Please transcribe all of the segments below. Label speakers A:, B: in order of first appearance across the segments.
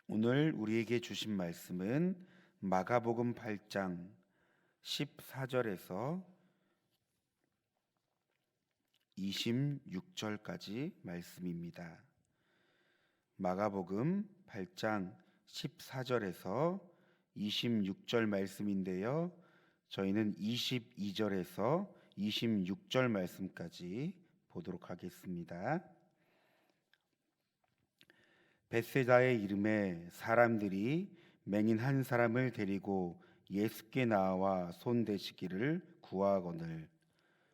A: 오늘 우리에게 주신 말씀은 마가복음 8장 14절에서 26절까지 말씀입니다. 마가복음 8장 14절에서 26절 말씀인데요. 저희는 22절에서 26절 말씀까지 보도록 하겠습니다. 벳세다의 이름에 사람들이 맹인 한 사람을 데리고 예수께 나와 손 대시기를 구하거늘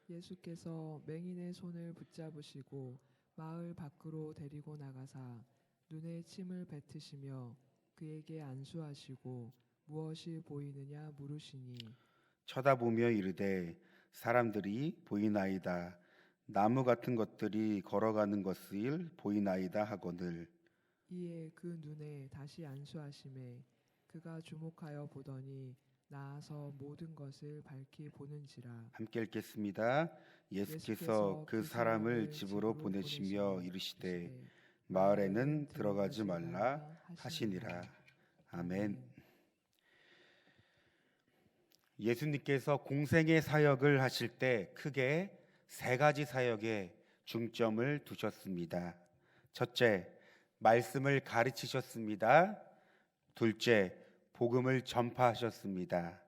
B: 예수께서 맹인의 손을 붙잡으시고 마을 밖으로 데리고 나가사 눈에 침을 뱉으시며 그에게 안수하시고 무엇이 보이느냐 물으시니
A: 쳐다보며 이르되 사람들이 보이나이다. 나무 같은 것들이 걸어가는 것을 보이나이다 하거늘
B: 이에 그 눈에 다시 안수하심에 그가 주목하여 보더니 나아서 모든 것을 밝히 보는지라.
A: 함께 읽겠습니다. 예수께서 그 사람을 집으로 보내시며 이르시되 마을에는 들어가지 말라 하시니라. 아멘. 예수님께서 공생의 사역을 하실 때 크게 세 가지 사역에 중점을 두셨습니다. 첫째, 말씀을 가르치셨습니다. 둘째, 복음을 전파하셨습니다.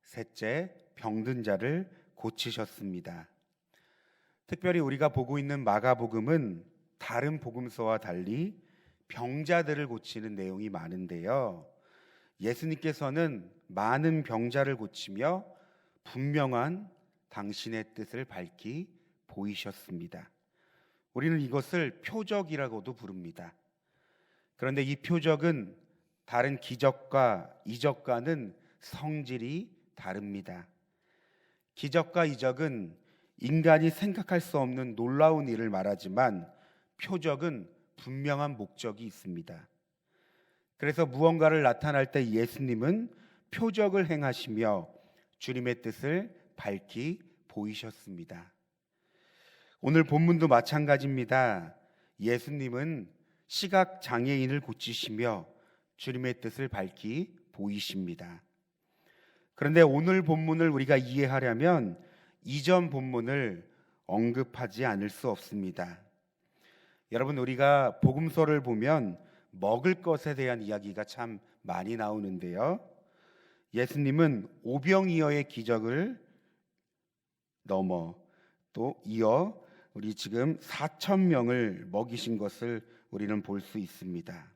A: 셋째, 병든 자를 고치셨습니다. 특별히 우리가 보고 있는 마가복음은 다른 복음서와 달리 병자들을 고치는 내용이 많은데요. 예수님께서는 많은 병자를 고치며 분명한 당신의 뜻을 밝히 보이셨습니다. 우리는 이것을 표적이라고도 부릅니다. 그런데 이 표적은 다른 기적과 이적과는 성질이 다릅니다. 기적과 이적은 인간이 생각할 수 없는 놀라운 일을 말하지만 표적은 분명한 목적이 있습니다. 그래서 무언가를 나타날 때 예수님은 표적을 행하시며 주님의 뜻을 밝히 보이셨습니다. 오늘 본문도 마찬가지입니다. 예수님은 시각 장애인을 고치시며 주님의 뜻을 밝히 보이십니다. 그런데 오늘 본문을 우리가 이해하려면 이전 본문을 언급하지 않을 수 없습니다. 여러분, 우리가 복음서를 보면 먹을 것에 대한 이야기가 참 많이 나오는데요. 예수님은 오병이어의 기적을 넘어 또 이어 우리 지금 4,000명을 먹이신 것을 우리는 볼 수 있습니다.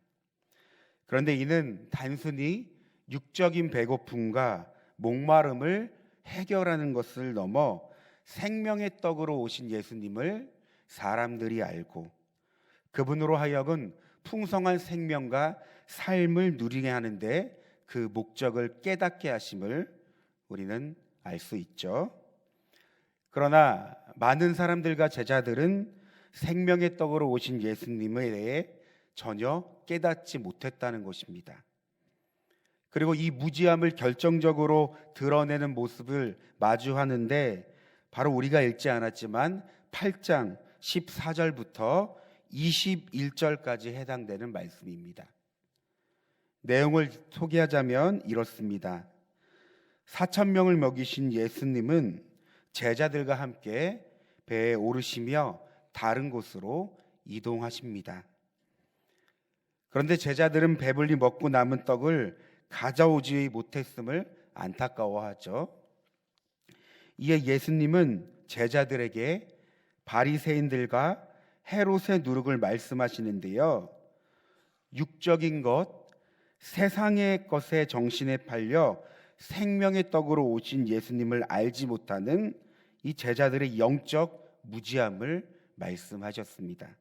A: 그런데 이는 단순히 육적인 배고픔과 목마름을 해결하는 것을 넘어 생명의 떡으로 오신 예수님을 사람들이 알고 그분으로 하여금 풍성한 생명과 삶을 누리게 하는데 그 목적을 깨닫게 하심을 우리는 알 수 있죠. 그러나 많은 사람들과 제자들은 생명의 떡으로 오신 예수님에 대해 전혀 깨닫지 못했다는 것입니다. 그리고 이 무지함을 결정적으로 드러내는 모습을 마주하는데 바로 우리가 읽지 않았지만 8장 14절부터 21절까지 해당되는 말씀입니다. 내용을 소개하자면 이렇습니다. 4,000명을 먹이신 예수님은 제자들과 함께 배에 오르시며 다른 곳으로 이동하십니다. 그런데 제자들은 배불리 먹고 남은 떡을 가져오지 못했음을 안타까워하죠. 이에 예수님은 제자들에게 바리새인들과 헤롯의 누룩을 말씀하시는데요. 육적인 것, 세상의 것에 정신에 팔려 생명의 떡으로 오신 예수님을 알지 못하는 이 제자들의 영적 무지함을 말씀하셨습니다.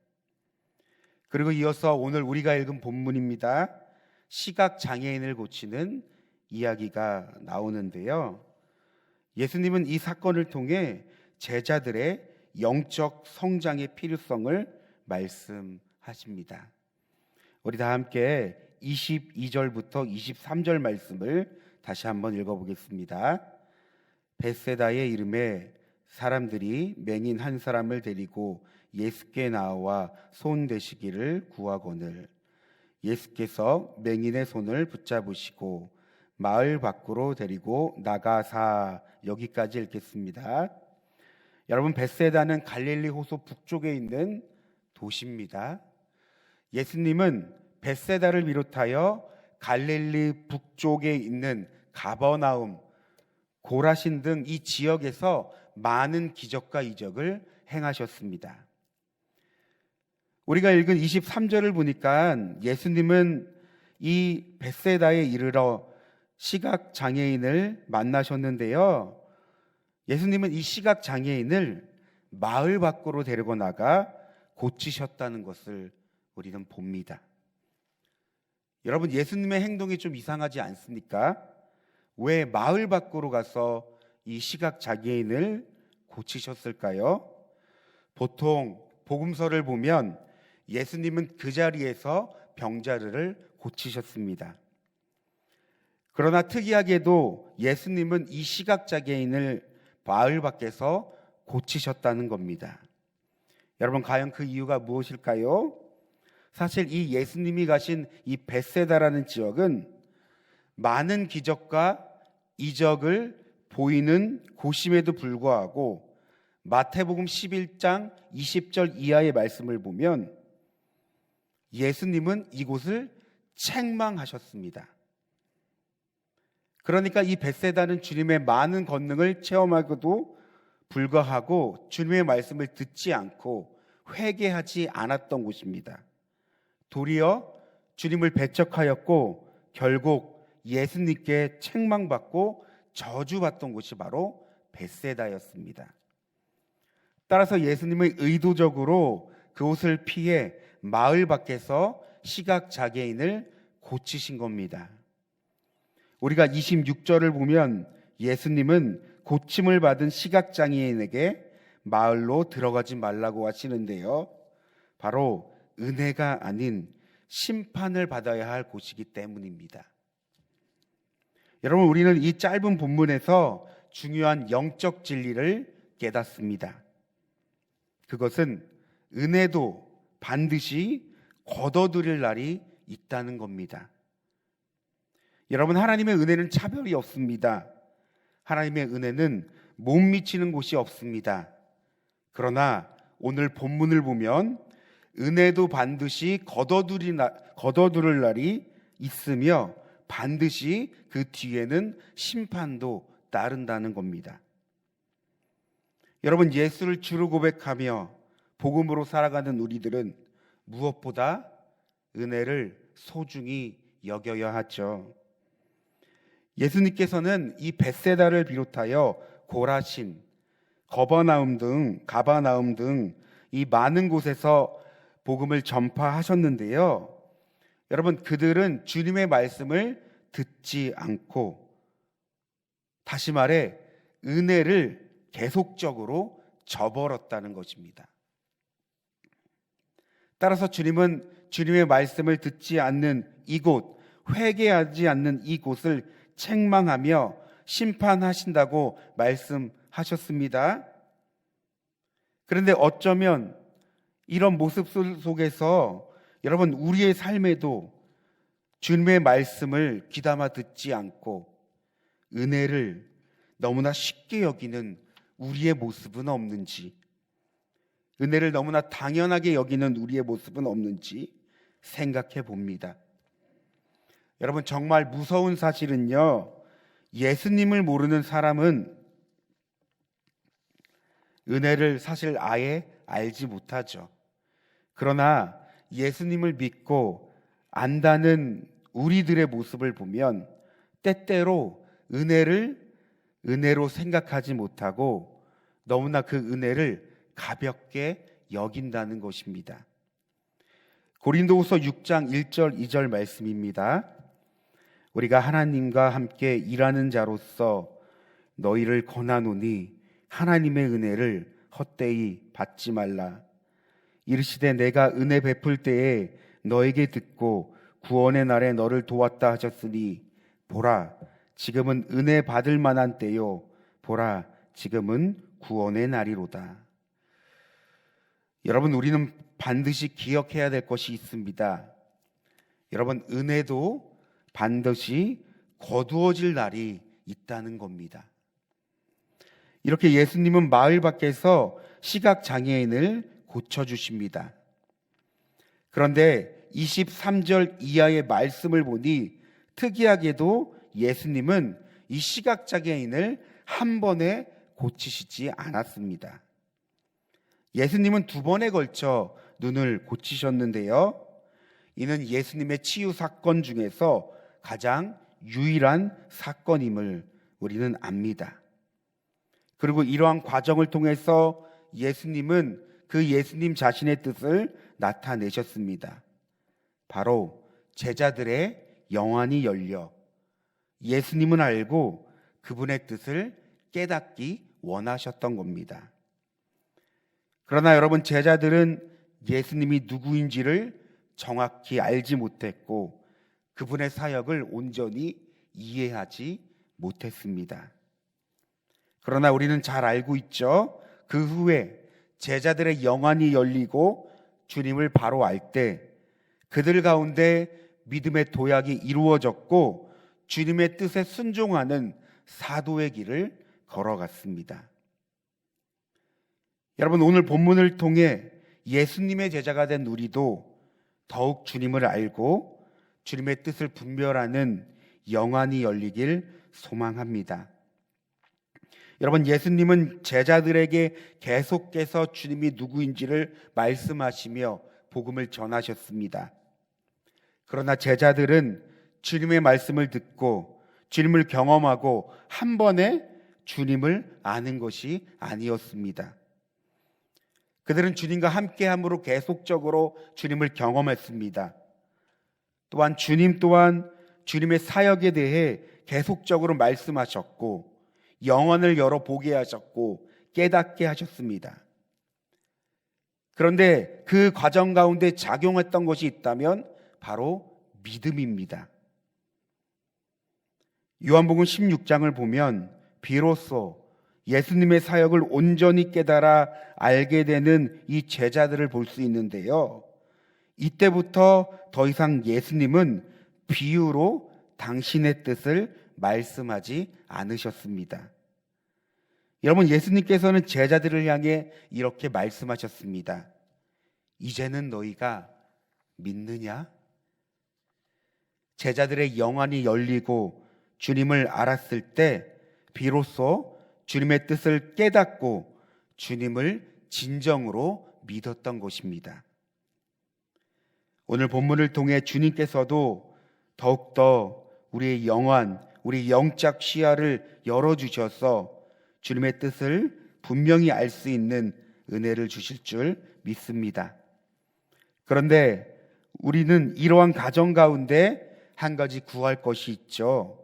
A: 그리고 이어서 오늘 우리가 읽은 본문입니다. 시각 장애인을 고치는 이야기가 나오는데요. 예수님은 이 사건을 통해 제자들의 영적 성장의 필요성을 말씀하십니다. 우리 다 함께 22절부터 23절 말씀을 다시 한번 읽어보겠습니다. 벳세다의 이름에 사람들이 맹인 한 사람을 데리고 예수께 나와 손 대시기를 구하거늘. 예수께서 맹인의 손을 붙잡으시고 마을 밖으로 데리고 나가사. 여기까지 읽겠습니다. 여러분, 벳세다는 갈릴리 호수 북쪽에 있는 도시입니다. 예수님은 벳세다를 비롯하여 갈릴리 북쪽에 있는 가버나움, 고라신 등 이 지역에서 많은 기적과 이적을 행하셨습니다. 우리가 읽은 23절을 보니까 예수님은 이 벳세다에 이르러 시각장애인을 만나셨는데요. 예수님은 이 시각장애인을 마을 밖으로 데리고 나가 고치셨다는 것을 우리는 봅니다. 여러분, 예수님의 행동이 좀 이상하지 않습니까? 왜 마을 밖으로 가서 이 시각장애인을 고치셨을까요? 보통 복음서를 보면 예수님은 그 자리에서 병자를 고치셨습니다. 그러나 특이하게도 예수님은 이 시각장애인을 마을 밖에서 고치셨다는 겁니다. 여러분, 과연 그 이유가 무엇일까요? 사실 이 예수님이 가신 이 벳세다라는 지역은 많은 기적과 이적을 보이는 곳임에도 불구하고 마태복음 11장 20절 이하의 말씀을 보면 예수님은 이곳을 책망하셨습니다. 그러니까 이 벳세다는 주님의 많은 권능을 체험하고도 불구하고 주님의 말씀을 듣지 않고 회개하지 않았던 곳입니다. 도리어 주님을 배척하였고 결국 예수님께 책망받고 저주받던 곳이 바로 벳세다였습니다. 따라서 예수님은 의도적으로 그곳을 피해 마을 밖에서 시각장애인을 고치신 겁니다. 우리가 26절을 보면 예수님은 고침을 받은 시각장애인에게 마을로 들어가지 말라고 하시는데요. 바로 은혜가 아닌 심판을 받아야 할 곳이기 때문입니다. 여러분, 우리는 이 짧은 본문에서 중요한 영적 진리를 깨닫습니다. 그것은 은혜도 반드시 거둬들일 날이 있다는 겁니다. 여러분, 하나님의 은혜는 차별이 없습니다. 하나님의 은혜는 못 미치는 곳이 없습니다. 그러나 오늘 본문을 보면 은혜도 반드시 거둬들일 날이 있으며 반드시 그 뒤에는 심판도 따른다는 겁니다. 여러분, 예수를 주로 고백하며 복음으로 살아가는 우리들은 무엇보다 은혜를 소중히 여겨야 하죠. 예수님께서는 이 벳세다를 비롯하여 고라신, 가버나움 등 이 많은 곳에서 복음을 전파하셨는데요. 여러분, 그들은 주님의 말씀을 듣지 않고, 다시 말해 은혜를 계속적으로 저버렸다는 것입니다. 따라서 주님은 주님의 말씀을 듣지 않는 이곳, 회개하지 않는 이곳을 책망하며 심판하신다고 말씀하셨습니다. 그런데 어쩌면 이런 모습 속에서 여러분, 우리의 삶에도 주님의 말씀을 귀담아 듣지 않고 은혜를 너무나 쉽게 여기는 우리의 모습은 없는지, 은혜를 너무나 당연하게 여기는 우리의 모습은 없는지 생각해 봅니다. 여러분, 정말 무서운 사실은요, 예수님을 모르는 사람은 은혜를 사실 아예 알지 못하죠. 그러나 예수님을 믿고 안다는 우리들의 모습을 보면 때때로 은혜로 생각하지 못하고 너무나 그 은혜를 가볍게 여긴다는 것입니다. 고린도후서 6장 1절 2절 말씀입니다. 우리가 하나님과 함께 일하는 자로서 너희를 권하노니 하나님의 은혜를 헛되이 받지 말라. 이르시되 내가 은혜 베풀 때에 너에게 듣고 구원의 날에 너를 도왔다 하셨으니 보라, 지금은 은혜 받을 만한 때요, 보라, 지금은 구원의 날이로다. 여러분, 우리는 반드시 기억해야 될 것이 있습니다. 여러분, 은혜도 반드시 거두어질 날이 있다는 겁니다. 이렇게 예수님은 마을 밖에서 시각장애인을 고쳐주십니다. 그런데 23절 이하의 말씀을 보니 특이하게도 예수님은 이 시각장애인을 한 번에 고치시지 않았습니다. 예수님은 두 번에 걸쳐 눈을 고치셨는데요. 이는 예수님의 치유 사건 중에서 가장 유일한 사건임을 우리는 압니다. 그리고 이러한 과정을 통해서 예수님은 그 예수님 자신의 뜻을 나타내셨습니다. 바로 제자들의 영안이 열려 예수님은 알고 그분의 뜻을 깨닫기 원하셨던 겁니다. 그러나 여러분, 제자들은 예수님이 누구인지를 정확히 알지 못했고 그분의 사역을 온전히 이해하지 못했습니다. 그러나 우리는 잘 알고 있죠. 그 후에 제자들의 영안이 열리고 주님을 바로 알 때 그들 가운데 믿음의 도약이 이루어졌고 주님의 뜻에 순종하는 사도의 길을 걸어갔습니다. 여러분, 오늘 본문을 통해 예수님의 제자가 된 우리도 더욱 주님을 알고 주님의 뜻을 분별하는 영안이 열리길 소망합니다. 여러분, 예수님은 제자들에게 계속해서 주님이 누구인지를 말씀하시며 복음을 전하셨습니다. 그러나 제자들은 주님의 말씀을 듣고 주님을 경험하고 한 번에 주님을 아는 것이 아니었습니다. 그들은 주님과 함께함으로 계속적으로 주님을 경험했습니다. 또한 주님 또한 주님의 사역에 대해 계속적으로 말씀하셨고 영혼을 열어 보게 하셨고 깨닫게 하셨습니다. 그런데 그 과정 가운데 작용했던 것이 있다면 바로 믿음입니다. 요한복음 16장을 보면 비로소 예수님의 사역을 온전히 깨달아 알게 되는 이 제자들을 볼 수 있는데요. 이때부터 더 이상 예수님은 비유로 당신의 뜻을 말씀하지 않으셨습니다. 여러분, 예수님께서는 제자들을 향해 이렇게 말씀하셨습니다. 이제는 너희가 믿느냐? 제자들의 영안이 열리고 주님을 알았을 때 비로소 주님의 뜻을 깨닫고 주님을 진정으로 믿었던 것입니다. 오늘 본문을 통해 주님께서도 더욱더 우리의 영안, 우리 영적 시야를 열어주셔서 주님의 뜻을 분명히 알 수 있는 은혜를 주실 줄 믿습니다. 그런데 우리는 이러한 가정 가운데 한 가지 구할 것이 있죠.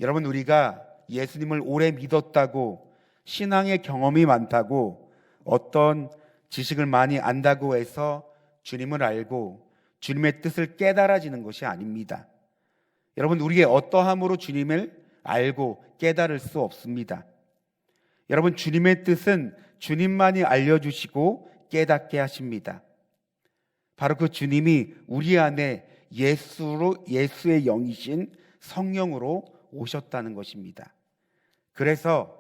A: 여러분, 우리가 예수님을 오래 믿었다고, 신앙의 경험이 많다고, 어떤 지식을 많이 안다고 해서 주님을 알고 주님의 뜻을 깨달아지는 것이 아닙니다. 여러분, 우리의 어떠함으로 주님을 알고 깨달을 수 없습니다. 여러분, 주님의 뜻은 주님만이 알려주시고 깨닫게 하십니다. 바로 그 주님이 우리 안에 예수의 영이신 성령으로 오셨다는 것입니다. 그래서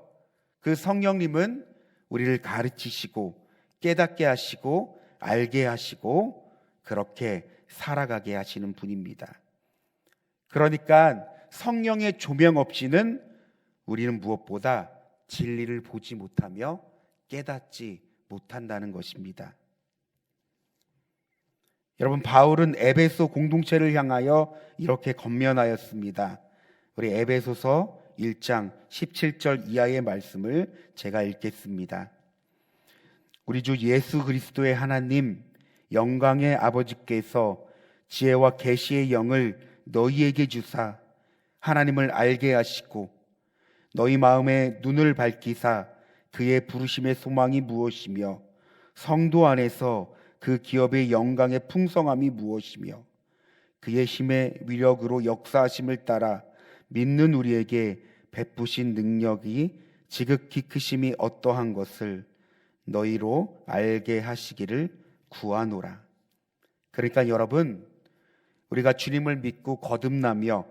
A: 그 성령님은 우리를 가르치시고 깨닫게 하시고 알게 하시고 그렇게 살아가게 하시는 분입니다. 그러니까 성령의 조명 없이는 우리는 무엇보다 진리를 보지 못하며 깨닫지 못한다는 것입니다. 여러분, 바울은 에베소 공동체를 향하여 이렇게 권면하였습니다. 우리 에베소서 1장 17절 이하의 말씀을 제가 읽겠습니다. 우리 주 예수 그리스도의 하나님 영광의 아버지께서 지혜와 계시의 영을 너희에게 주사 하나님을 알게 하시고 너희 마음에 눈을 밝히사 그의 부르심의 소망이 무엇이며 성도 안에서 그 기업의 영광의 풍성함이 무엇이며 그의 힘의 위력으로 역사하심을 따라 믿는 우리에게 베푸신 능력이 지극히 크심이 어떠한 것을 너희로 알게 하시기를 구하노라. 그러니까 여러분, 우리가 주님을 믿고 거듭나며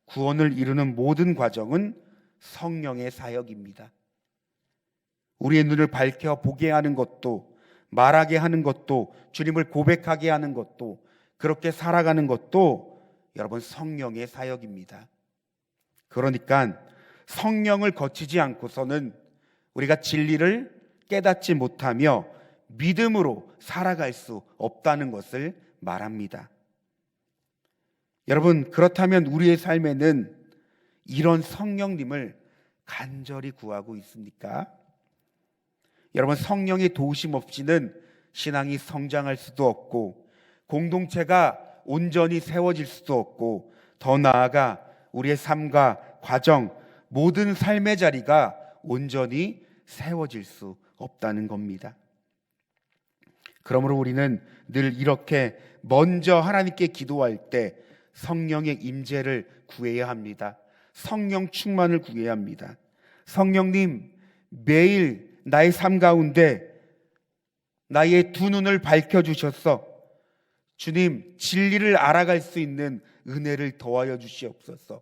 A: 구원을 이루는 모든 과정은 성령의 사역입니다. 우리의 눈을 밝혀 보게 하는 것도, 말하게 하는 것도, 주님을 고백하게 하는 것도, 그렇게 살아가는 것도 여러분 성령의 사역입니다. 그러니까 성령을 거치지 않고서는 우리가 진리를 깨닫지 못하며 믿음으로 살아갈 수 없다는 것을 말합니다. 여러분, 그렇다면 우리의 삶에는 이런 성령님을 간절히 구하고 있습니까? 여러분, 성령의 도우심 없이는 신앙이 성장할 수도 없고 공동체가 온전히 세워질 수도 없고, 더 나아가 우리의 삶과 과정, 모든 삶의 자리가 온전히 세워질 수 없다는 겁니다. 그러므로 우리는 늘 이렇게 먼저 하나님께 기도할 때 성령의 임재를 구해야 합니다. 성령 충만을 구해야 합니다. 성령님, 매일 나의 삶 가운데 나의 두 눈을 밝혀주셔서 주님, 진리를 알아갈 수 있는 은혜를 더하여 주시옵소서.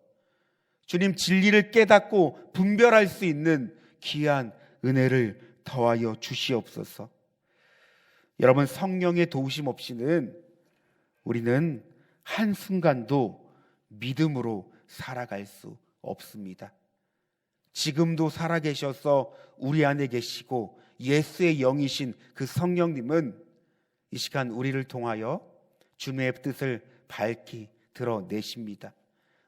A: 주님, 진리를 깨닫고 분별할 수 있는 귀한 은혜를 더하여 주시옵소서. 여러분, 성령의 도우심 없이는 우리는 한순간도 믿음으로 살아갈 수 없습니다. 지금도 살아계셔서 우리 안에 계시고 예수의 영이신 그 성령님은 이 시간 우리를 통하여 주님의 뜻을 밝히 드러내십니다.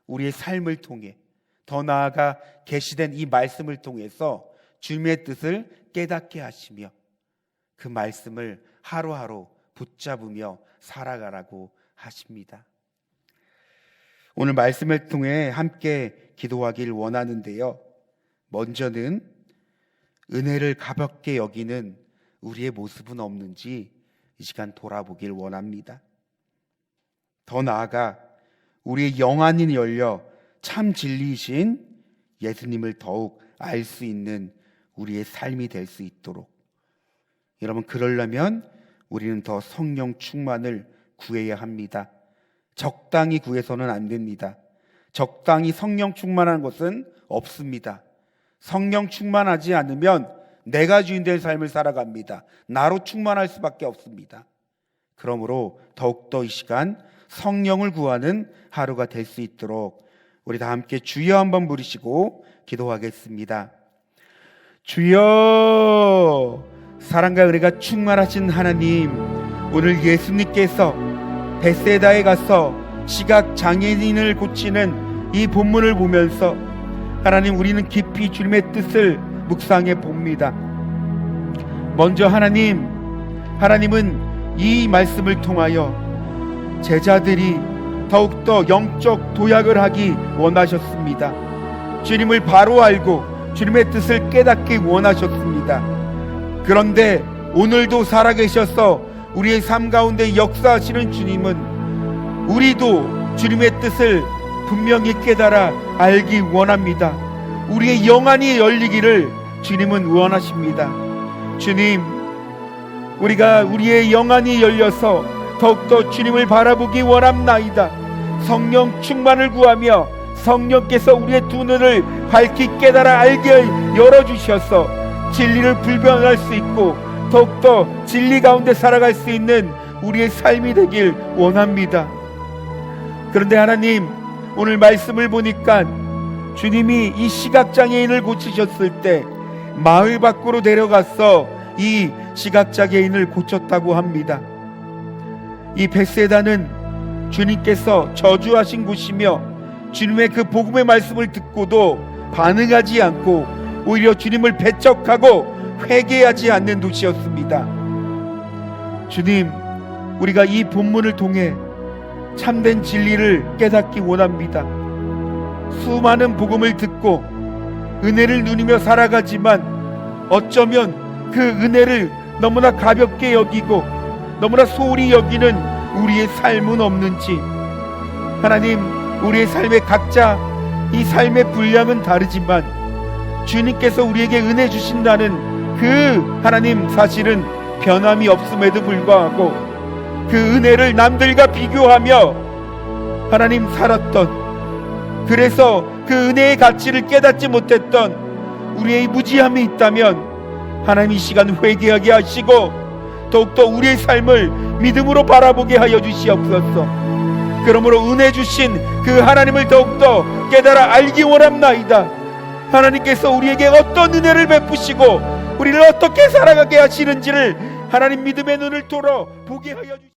A: 우리의 삶을 통해, 더 나아가 계시된 이 말씀을 통해서 주님의 뜻을 깨닫게 하시며 그 말씀을 하루하루 붙잡으며 살아가라고 하십니다. 오늘 말씀을 통해 함께 기도하길 원하는데요, 먼저는 은혜를 가볍게 여기는 우리의 모습은 없는지 이 시간 돌아보길 원합니다. 더 나아가 우리의 영안이 열려 참 진리이신 예수님을 더욱 알 수 있는 우리의 삶이 될 수 있도록, 여러분, 그러려면 우리는 더 성령 충만을 구해야 합니다. 적당히 구해서는 안 됩니다. 적당히 성령 충만한 것은 없습니다. 성령 충만하지 않으면 내가 주인된 삶을 살아갑니다. 나로 충만할 수밖에 없습니다. 그러므로 더욱더 이 시간 성령을 구하는 하루가 될 수 있도록 우리 다 함께 주여 한번 부르시고 기도하겠습니다. 주여, 사랑과 은혜가 충만하신 하나님, 오늘 예수님께서 베세다에 가서 시각 장애인을 고치는 이 본문을 보면서 하나님, 우리는 깊이 주님의 뜻을 묵상해 봅니다. 먼저 하나님은 이 말씀을 통하여 제자들이 더욱더 영적 도약을 하기 원하셨습니다. 주님을 바로 알고 주님의 뜻을 깨닫기 원하셨습니다. 그런데 오늘도 살아계셔서 우리의 삶 가운데 역사하시는 주님은 우리도 주님의 뜻을 분명히 깨달아 알기 원합니다. 우리의 영안이 열리기를 주님은 원하십니다. 주님, 우리가 우리의 영안이 열려서 더욱더 주님을 바라보기 원합나이다. 성령 충만을 구하며 성령께서 우리의 두 눈을 밝히 깨달아 알게 열어주셔서 진리를 불변할 수 있고 더욱더 진리 가운데 살아갈 수 있는 우리의 삶이 되길 원합니다. 그런데 하나님, 오늘 말씀을 보니까 주님이 이 시각장애인을 고치셨을 때 마을 밖으로 데려가서 이 시각장애인을 고쳤다고 합니다. 이 벳세다는 주님께서 저주하신 곳이며 주님의 그 복음의 말씀을 듣고도 반응하지 않고 오히려 주님을 배척하고 회개하지 않는 도시였습니다. 주님, 우리가 이 본문을 통해 참된 진리를 깨닫기 원합니다. 수많은 복음을 듣고 은혜를 누리며 살아가지만 어쩌면 그 은혜를 너무나 가볍게 여기고 너무나 소홀히 여기는 우리의 삶은 없는지, 하나님, 우리의 삶의 각자 이 삶의 분량은 다르지만 주님께서 우리에게 은혜 주신다는 그 하나님 사실은 변함이 없음에도 불구하고 그 은혜를 남들과 비교하며 하나님 살았던, 그래서 그 은혜의 가치를 깨닫지 못했던 우리의 무지함이 있다면 하나님 이 시간 회개하게 하시고 더욱더 우리의 삶을 믿음으로 바라보게 하여 주시옵소서. 그러므로 은혜 주신 그 하나님을 더욱더 깨달아 알기 원합나이다. 하나님께서 우리에게 어떤 은혜를 베푸시고 우리를 어떻게 살아가게 하시는지를 하나님 믿음의 눈을 돌아 보게 하여 주시옵소서.